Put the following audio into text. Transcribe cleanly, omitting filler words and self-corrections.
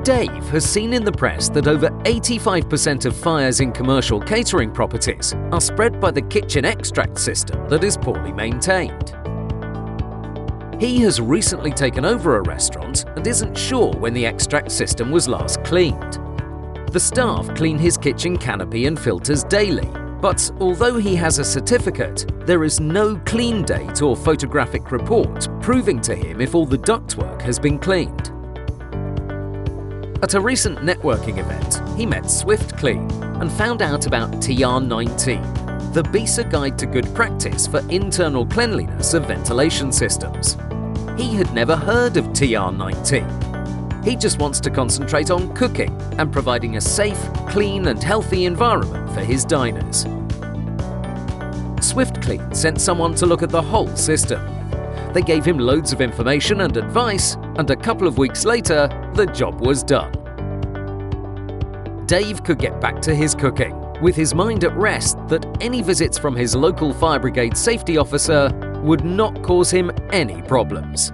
Dave has seen in the press that over 85% of fires in commercial catering properties are spread by the kitchen extract system that is poorly maintained. He has recently taken over a restaurant and isn't sure when the extract system was last cleaned. The staff clean his kitchen canopy and filters daily, but although he has a certificate, there is no clean date or photographic report proving to him if all the ductwork has been cleaned. At a recent networking event, he met Swiftclean and found out about TR19, the BISA Guide to Good Practice for Internal Cleanliness of Ventilation Systems. He had never heard of TR19. He just wants to concentrate on cooking and providing a safe, clean and healthy environment for his diners. Swiftclean sent someone to look at the whole system. They gave him loads of information and advice, and a couple of weeks later, the job was done. Dave could get back to his cooking, with his mind at rest that any visits from his local fire brigade safety officer would not cause him any problems.